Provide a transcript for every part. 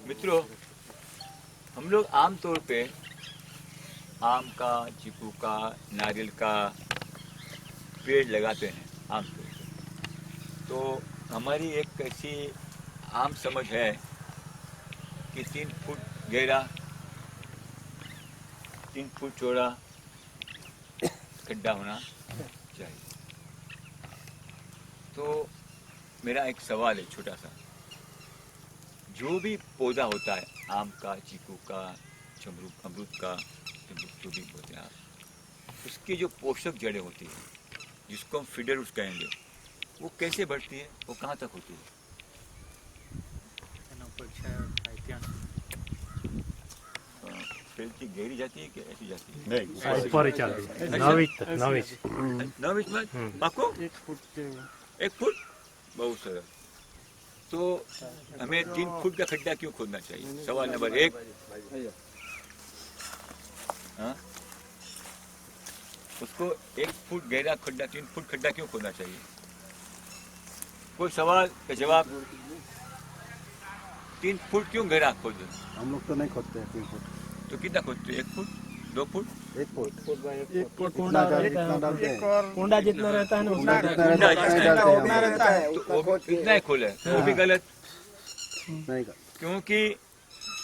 मित्रों, हम लोग आम तौर पे आम का, चीकू का, नारियल का पेड़ लगाते हैं आम तौर पे। तो हमारी एक ऐसी आम समझ है कि 3 फुट गहरा, 3 फुट चौड़ा गड्ढा होना चाहिए। तो मेरा एक सवाल है छोटा सा, जो भी पौधा होता है आम का, चीकू का, अमरूद का, जो भी पौधे हैं, उसकी जो पोषक जड़ें होती है जिसको हम फीडर उस कहेंगे, वो कैसे बढ़ती है, वो कहाँ तक होती है? फैलती गहरी जाती है कि ऐसी जाती है? नहीं, ऊपर ही चलती है। 9 इंच तक, 9 इंच। 9 इंच में पाको 1 फुट। बहुत सरल। तो हमें 3 फुट का खड्डा क्यों खोदना चाहिए? सवाल नंबर 1। हाँ? उसको 1 फुट गहरा खड्डा, 3 फुट खड्डा क्यों खोदना चाहिए? कोई सवाल का जवाब? 3 फुट क्यों गहरा खोदे? हम लोग तो नहीं खोदते हैं 3 फुट। तो कितना खोदते? 1 फुट, 2 फुट? 1 फुट। कुंडा डालते हैं। कुंडा जितना रहता है ना कुंडा उतना जितना रहता है तो वो इतना ही खोले, वो भी गलत। नहीं का क्योंकि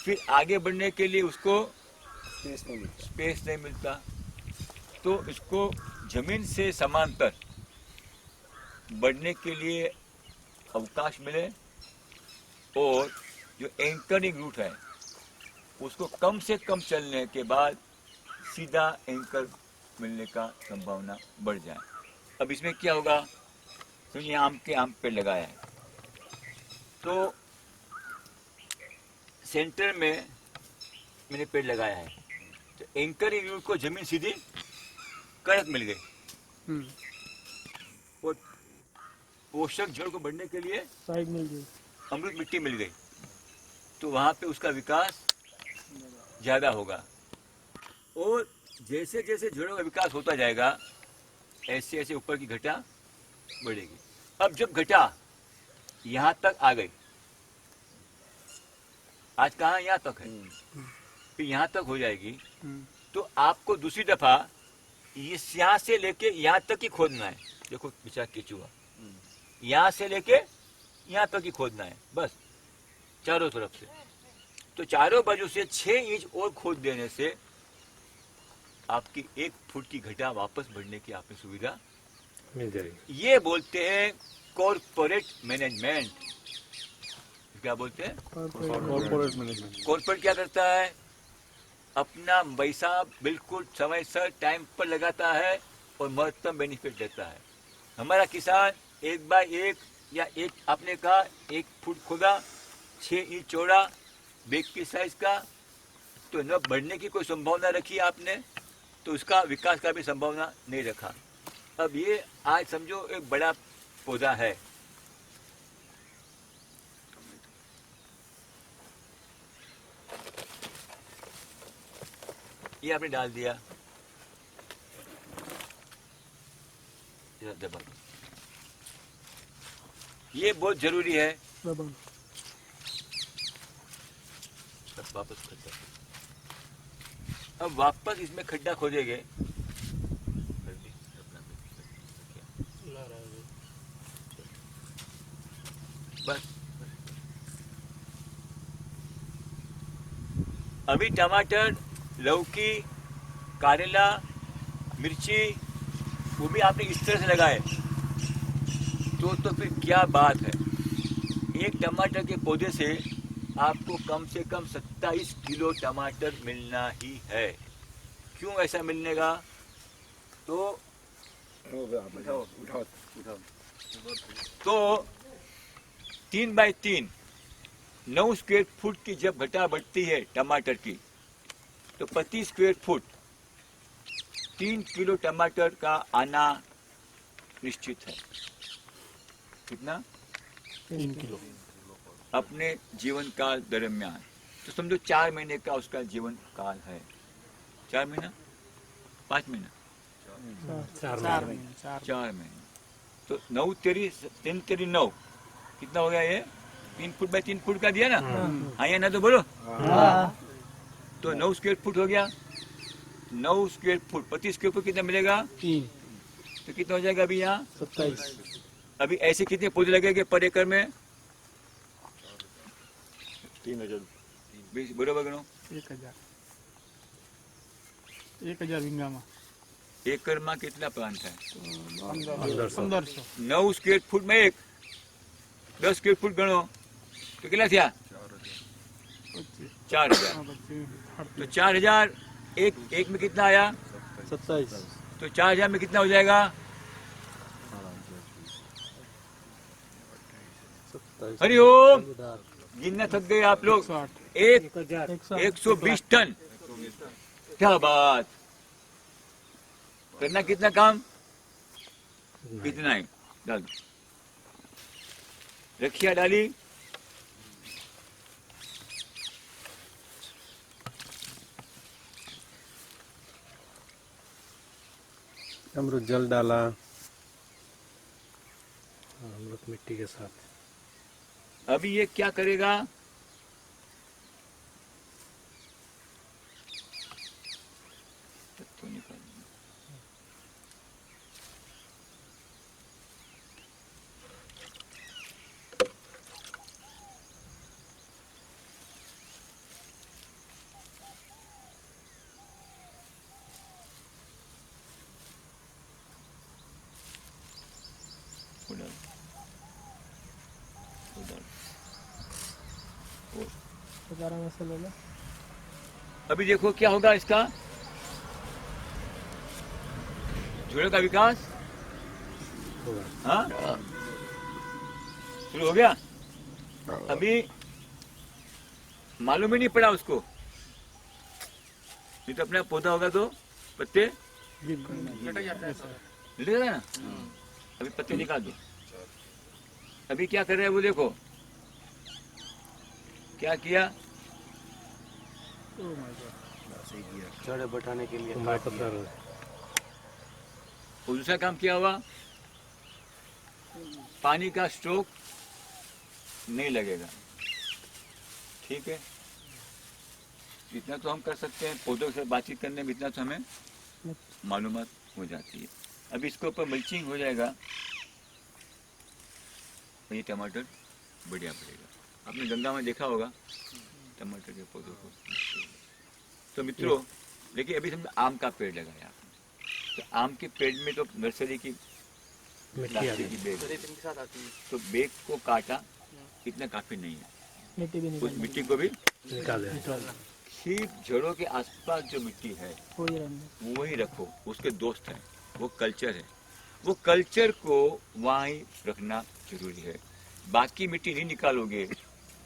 फिर आगे बढ़ने के लिए उसको स्पेस नहीं मिलता। स्पेस नहीं मिलता। तो इसको जमीन से समांतर बढ़ने के लिए अवकाश मिले, और जो एंकरिंग रूट है उसको कम से कम चलने के बाद सीधा एंकर मिलने का संभावना बढ़ जाए। अब इसमें क्या होगा? सुनिए, आम पेड़ लगाया है, तो सेंटर में मैंने पेड़ लगाया है, तो एंकरिंग रूट को जमीन सीधी कड़क मिल गई, और पोषक जड़ को बढ़ने के लिए साइड मिल गई, अमृत मिट्टी मिल गई, तो वहां पे उसका विकास ज्यादा होगा। और जैसे जैसे जड़ों का विकास होता जाएगा, ऐसे ऐसे ऊपर की घटा बढ़ेगी। अब जब घटा यहाँ तक आ गई, आज कहाँ यहाँ तक है, फिर यहाँ तक हो जाएगी, तो आपको दूसरी दफा इस यहाँ से लेके यहाँ तक ही खोदना है। देखो बेचारा केचुआ, यहाँ से लेके यहाँ तक ही खोदना है बस, चारों तरफ से। तो चारों बाजू से 6 इंच और खोद देने से आपकी 1 फुट की घटा वापस बढ़ने की आपको सुविधा मिल जाएगी। ये बोलते हैं कॉर्पोरेट मैनेजमेंट। क्या बोलते हैं? Corporate management. कॉर्पोरेट क्या करता है? अपना पैसा बिल्कुल समय से टाइम पर लगाता है और महत्तम बेनिफिट देता है। हमारा किसान 1x1 या आपने कहा 1 फुट खोदा, 6 इंच चौड़ा, बैग की साइज का, तो न बढ़ने की कोई संभावना रखी आपने, तो उसका विकास का भी संभावना नहीं रखा। अब ये आज समझो एक बड़ा पौधा है, ये आपने डाल दिया, ये बहुत जरूरी है। वापस खड्डा, अब वापस इसमें खड्डा खोदेंगे, बस। अभी टमाटर, लौकी, करेला, मिर्ची, वो भी आपने इस तरह से लगाए, तो फिर क्या बात है। एक टमाटर के पौधे से आपको कम से कम 27 किलो टमाटर मिलना ही है। क्यों ऐसा मिलने का? तो 3x3 9 स्क्वायर फुट की जब घटा बढ़ती है टमाटर की, तो प्रति स्क्वायर फुट 3 किलो टमाटर का आना निश्चित है। कितना? 3 किलो अपने जीवन काल दरमियान। तो समझो 4 महीने का उसका जीवन काल है। 4 महीना, 5 महीना, 4 4 महीने। तो 9 तेरी 3 तेरी 9, कितना हो गया ये? 3 फुट बाय 3 फुट का दिया ना, हाँ या ना तो बोलो। तो 9 स्क्वायर फुट हो गया। 9 स्क्वायर फुट 25 स्क्वायर फुट कितना मिलेगा? 3 तो कितना हो जाएगा अभी यहाँ? 27 अभी ऐसे कितने पौधे लगेंगे पर एकड़ में? 3000 बरोबर गणो। 1000 વીંગામાં एकड़ में कितना प्लांट है? 1500 9 स्क्वायर फुट में एक, 10 स्क्वायर फुट गणो तो कितना थया? 4000। तो 4000 एक में कितना आया? 27 तो 4000 में कितना हो जाएगा? हरिओम। गिनना थक गए आप लोग। 120 टन। क्या बात। करना कितना काम? कितना ही डाल दो। रखिया डाली, अमृत जल डाला, अमृत मिट्टी के साथ। अभी ये क्या करेगा? तो निकाल दो। वो डालो, वो डालो। दोबारा मसाला लो अभी देखो क्या होगा इसका? झोले का विकास होगा। हाँ शुरू हो गया। अभी मालूम ही नहीं पड़ा उसको। नहीं तो अपना पौधा होगा तो पत्ते निकलेगा ना। अभी पत्ते निकाल दो। अभी क्या कर रहे हैं वो देखो क्या किया। जड़ बढ़ाने के लिए मैं पत्थर और दूसरा काम किया हुआ, पानी का स्ट्रोक नहीं लगेगा। ठीक है, इतना तो हम कर सकते हैं। पौधों से बातचीत करने में इतना तो हमें मालूमात हो जाती है। अब इसके ऊपर मल्चिंग हो जाएगा, ये टमाटर बढ़िया पड़ेगा। आपने गंगा में देखा होगा टमाटर के पौधों को। तो मित्रों देखिए, अभी हमने आम का पेड़ लगाया। तो आम के पेड़ में तो नर्सरी की मिट्टी प्लास्टिक की बैग, तो बैग को काटा, इतना काफी नहीं है। मिट्टी भी उस मिट्टी को भी निकाले। ठीक जड़ों के आसपास जो मिट्टी है कोई रंग वही रखो। उसके दोस्त हैं, वो कल्चर है। वो कल्चर को वहीं रखना जरूरी है। बाकी मिट्टी नहीं निकालोगे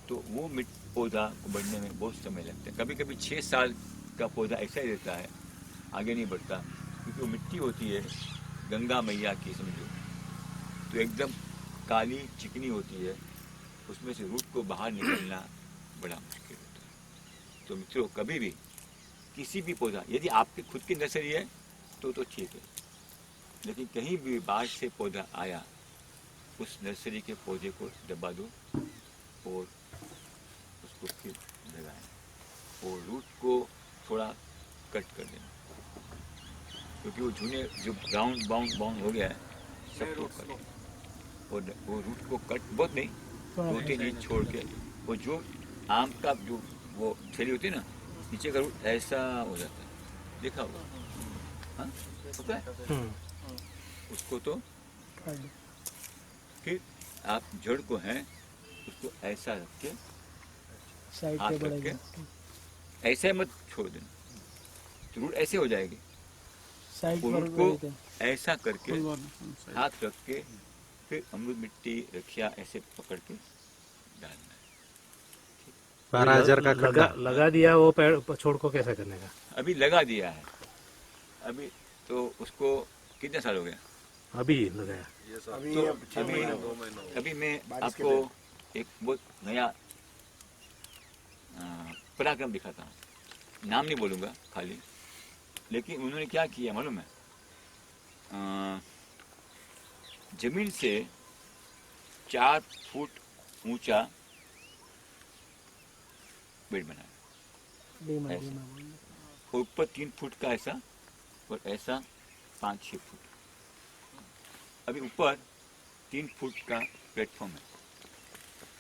तो वो पौधा को बढ़ने में बहुत समय लगता है। कभी कभी 6 साल का पौधा ऐसा ही रहता है, आगे नहीं बढ़ता, क्योंकि वो मिट्टी होती है गंगा मैया की, समझो तो एकदम काली चिकनी होती है। उसमें से रूट को बाहर निकलना बड़ा मुश्किल होता है। तो मित्रों कभी भी किसी भी पौधा, यदि आपकी खुद की नर्सरी है तो ठीक है, लेकिन कहीं भी बाहर से पौधा आया, उस नर्सरी के पौधे को दबा दो और उसको फिर लगाएं और रूट को थोड़ा कट कर देना, क्योंकि वो झुने जो राउंड बाउंड हो गया है सब तो कर देना। और वो रूट को कट बहुत नहीं, 2-3 इंच छोड़ के, वो जो आम का जो वो थैली होती है ना, नीचे का रूट ऐसा हो जाता है, देखा होगा। हाँ होता है। उसको तो फिर आप जड़ को है उसको ऐसा रख के साइड हाथ पे रख बढ़ेगा के ऐसे मत छोड़ देना, तो रूट ऐसे हो जाएगी। साइड वो पर रूट को बढ़ेगा। ऐसा करके हाथ रख के फिर अमरूद मिट्टी रखिया ऐसे पकड़ के डालना है। 12,000 का लगा लगा दिया वो पेड़ छोड़ को कैसा करने का? अभी लगा दिया है, अभी तो उसको कितने साल हो गया? अभी लगाया। तो अभी मैं आपको एक बहुत नया पराक्रम दिखाता हूँ। नाम नहीं बोलूँगा खाली, लेकिन उन्होंने क्या किया मालूम है? जमीन से 4 फुट ऊंचा बेड बनाया, डीमा ऐसे। डीमा बोल और ऊपर 3 फुट का ऐसा और ऐसा 5-6 फुट। अभी ऊपर 3 फुट का प्लेटफॉर्म है,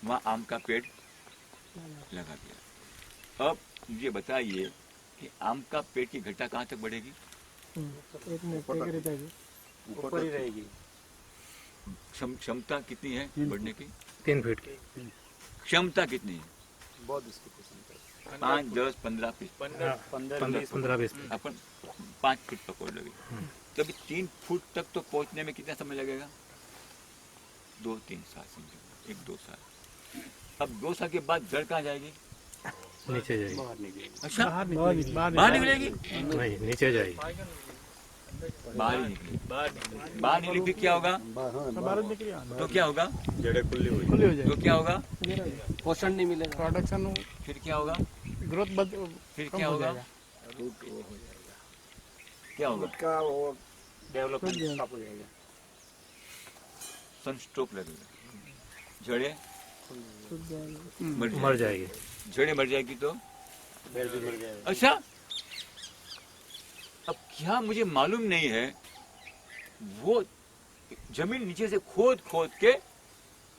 वहाँ आम का पेड़ लगा दिया। अब मुझे बताइए कि आम का पेड़ की घटा कहाँ तक बढ़ेगी? एक मिनट टेक रहता है ऊपर ही रहेगी। क्षमता कितनी है बढ़ने की? 3 फीट की। क्षमता कितनी है? बहुत इसकी पसंद 5, 10, 15 फीट। 15-20 फीट। अपन 5 फीट पकड़ लोगे तो अभी 3 फुट तक तो पहुंचने में कितना समय लगेगा? 2-3 साल समझो, 1-2 साल। अब 2 साल के बाद जड़ कहाँ जाएगी? नीचे जाएगी। बाहर निकलेगी। अच्छा, बाहर बाहर निकलेगी? नहीं, नीचे जाएगी। बाहर ही निकलेगी। बाहर निकली फिर क्या होगा? बाहर निकली तो क्या होगा? जड़ें खुली हुई। खुली हो जाएगी तो क्या होगा? पोषण नहीं मिलेगा। प्रोडक्शन फिर क्या होगा? ग्रोथ फिर कम क्या हो होगा? जाएगा क्या होगा? का वो रुक डेवलपमेंट जाएगा। स्टॉप हो जाएगा। सनस्ट्रोक लगेगा, जड़ें रुक जाएगा मर जाएगी। जड़ें मर जाएगी तो पेड़ भी मर जाएगा। अच्छा। अब क्या मुझे मालूम नहीं है, वो जमीन नीचे से खोद खोद के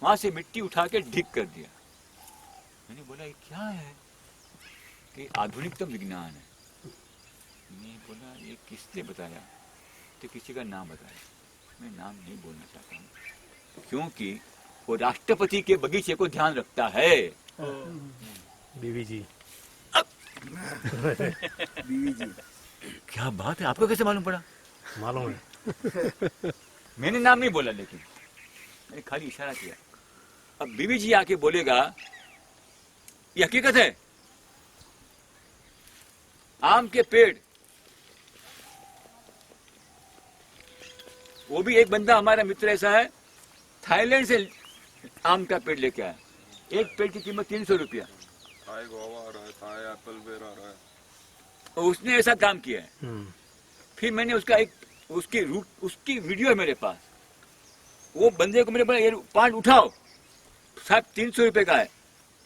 वहां से मिट्टी उठा के ढीक कर दिया। मैंने बोला ये क्या है? कि आधुनिकतम विज्ञान है। मैंने बोला ये किसने बताया? तो किसी का नाम बताया, मैं नाम नहीं बोलना चाहता हूँ क्योंकि वो राष्ट्रपति के बगीचे को ध्यान रखता है। बीवी जी। बीवी जी। क्या बात है, आपको कैसे मालूम पड़ा? मालूम है। मैंने नाम नहीं बोला, लेकिन मैंने खाली इशारा किया। अब बीवी जी आके बोलेगा ये हकीकत है। आम के पेड़, वो भी एक बंदा हमारा मित्र ऐसा है, थाईलैंड से आम का पेड़ लेके आया। एक पेड़ की कीमत 300 रुपया। थाई गोवा आ रहा है, थाई एप्पल बेर आ रहा है। और उसने ऐसा काम किया है। फिर मैंने उसकी वीडियो है मेरे पास। वो बंदे को मैंने बोला ये पान उठाओ, साहब 300 रुपए का है।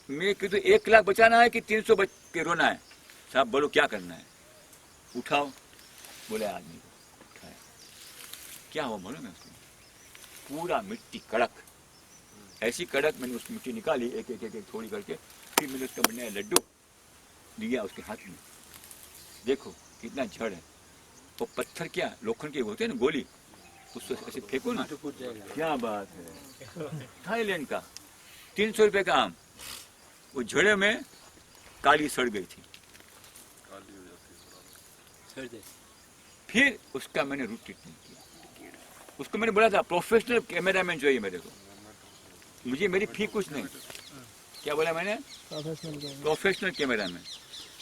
मैं तो 1 लाख बचाना है कि 300 बच के रोना है? साहब बोलो क्या करना है? उठाओ। बोले आदमी को उठाया। क्या हुआ मालूम है उसमें? पूरा मिट्टी कड़क, ऐसी कड़क। मैंने उसकी मिट्टी निकाली एक एक एक, एक थोड़ी करके, फिर मैंने उसका बनाया लड्डू, दिया उसके हाथ में। देखो कितना जड़ है। वो पत्थर क्या लोखंड के होते हैं ना, गोली, उसको ऐसे फेंको ना, क्या बात है। थाईलैंड का 300 रुपए का आम, वो जड़े में काली सड़ गई थी। काली हो जाती है। फिर उसका मैंने रूट ट्रीटमेंट किया। उसको मैंने बोला था प्रोफेशनल कैमरामैन चाहिए मेरे को, मुझे मेरी फी कुछ नहीं। क्या बोला मैंने? Professional cameraman.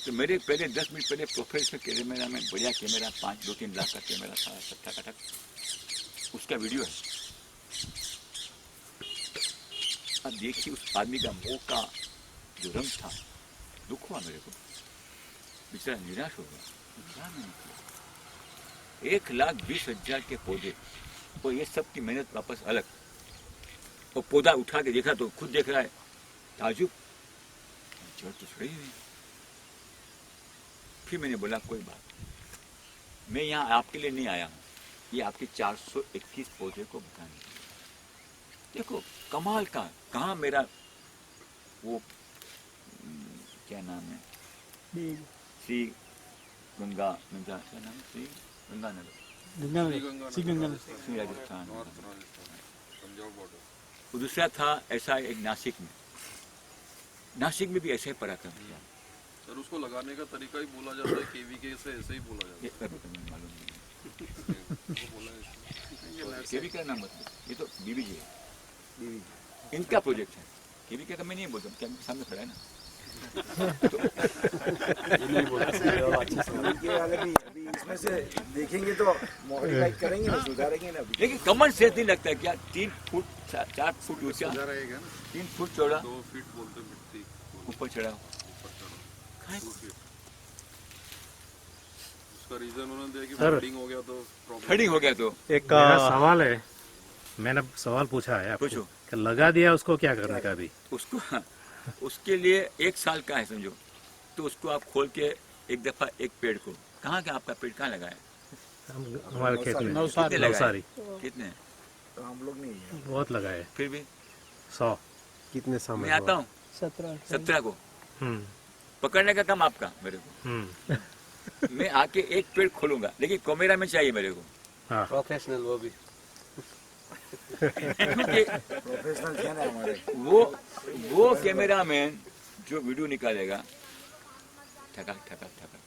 तो मेरे पहले 10 मिनट पहले प्रोफेशनल कैमरामैन, बढ़िया कैमरा, 2-3 लाख का कैमरा था, टक उसका वीडियो है। अब देखिए उस आदमी का मुंह का जो रंग था, दुख हुआ मेरे को, बेचारा निराश हो गया। क्या मैंने किया? 1,20,000 के पौधे और ये सब की मेहनत वापस अलग। और पौधा उठा के देखा तो खुद देख रहा है, ताजुब, जड़ तो सड़ी हुई। फिर मैंने बोला कोई बात, मैं यहाँ आपके लिए नहीं आया हूँ, ये आपके 421 पौधे को बताने के लिए। देखो कमाल का, कहाँ मेरा वो क्या नाम है, श्री गंगा क्या नाम है, श्री गंगानगर, श्री राजस्थान। North Rajasthan, Punjab border. दूसरा था ऐसा एक नासिक में, नासिक में भी ऐसे ही पराक्रम किया। सर उसको लगाने का तरीका ही बोला जाता है, केवीके से ऐसे ही बोला जाता ये मालूम नहीं है। वो बोला है केवी का नाम मतलब, ये तो बीबी जी है, इनका प्रोजेक्ट है। केवी का मैं नहीं बोलता, क्या सामने खड़ा है ना। इसमें से देखेंगे तो मॉडिफाई करेंगे ना, सुधारेंगे ना। लेकिन कमन सेंस नहीं लगता है क्या? 3 फुट 4 फुट ऊंचा, समझा रहेगा ना, 3 फुट चौड़ा, 2 फीट बोलते मिट्टी ऊपर चढ़ा। ऊपर चढ़ा 2 फीट। उसका रीजन उन्होंने दिया कि सर, फ्लडिंग हो गया तो प्रॉब्लम। खड़ी हो गया तो एक मेरा सवाल है, मैंने सवाल पूछा है आपको पूछो। कि लगा दिया उसको क्या करने का अभी? उसको उसके लिए 1 साल का है समझो, तो उसको आप खोल के एक दफा एक पेड़ को, कहाँ का आपका पेड़ कहाँ लगा है? हमारे खेत में कितने लगाए? नवसारी कितने? तो हम लोग नहीं है। बहुत लगाए, फिर भी 100। कितने समय मैं आता हूँ 17 को हम्म पकड़ने का काम आपका मेरे को। हम्म मैं आके एक पेड़ खोलूंगा, लेकिन कैमरा में चाहिए मेरे को, हाँ प्रोफेशनल वो भी क्योंकि प्रोफेशनल थे ना हमारे। वो कैमरा मैन जो वीडियो निकालेगा ठका ठका ठका ठका,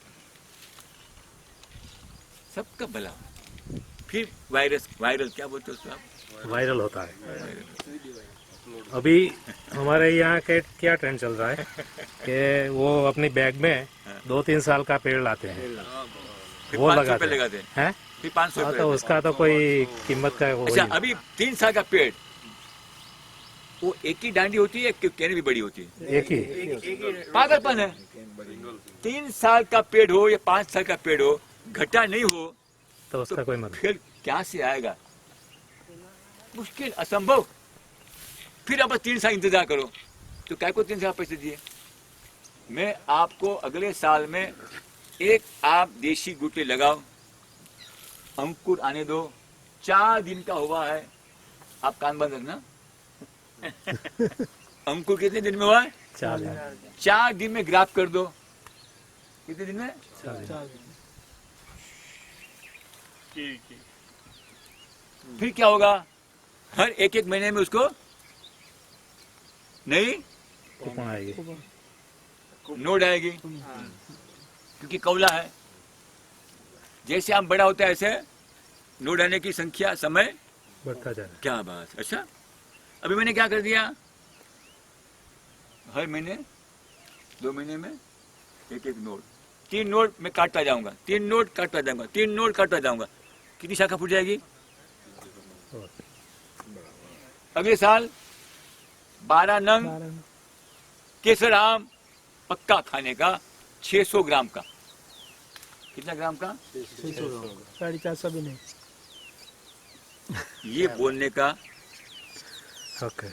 सबका भला। फिर वायरल क्या बोलते हो उसको आप? वायरल होता है। अभी हमारे यहाँ के क्या ट्रेंड चल रहा है कि वो अपनी बैग में 2-3 साल का पेड़ लाते हैं, फिर वो 500 लगाते रुपए लगाते हैं, हैं। फिर 500 हाँ, रुपए तो उसका तो कोई कीमत का वो अच्छा, अभी 3 साल का पेड़, वो एक ही डांडी होती है कि कैन भी बड़ी होती है? एक ही। पागलपन है। 3 साल का पेड़ हो या 5 साल का पेड़ हो, घटा नहीं हो तो उसका कोई मतलब। फिर क्या से आएगा? मुश्किल, असंभव। फिर अब 3 साल इंतजार करो, तो क्या को 3 साल पैसे दिए? मैं आपको अगले साल में एक आप देशी गुटे लगाओ, अंकुर आने दो, 4 दिन का हुआ है, आप कान बंद रखना। अंकुर कितने दिन में हुआ है? 4 दिन में ग्राफ कर दो। कितने दिन में? 4 फिर क्या होगा? हर एक महीने में उसको नहीं कूपन आएगी। नोट आएगी, क्योंकि कौला है। जैसे आम बड़ा होता है ऐसे नोट आने की संख्या समय बढ़ता जा रहा क्या बात। अच्छा, अभी मैंने क्या कर दिया, हर महीने 2 महीने में एक नोट, 3 नोट मैं काटता जाऊंगा, 3 नोट काटता जाऊंगा, 3 नोट काटता जाऊंगा। कितनी शाखा फूट जाएगी? अगले साल 12 नंग केसर आम पक्का खाने का, 600 ग्राम का। कितना ग्राम का? 450 भी नहीं। ये बोलने का है। ओके।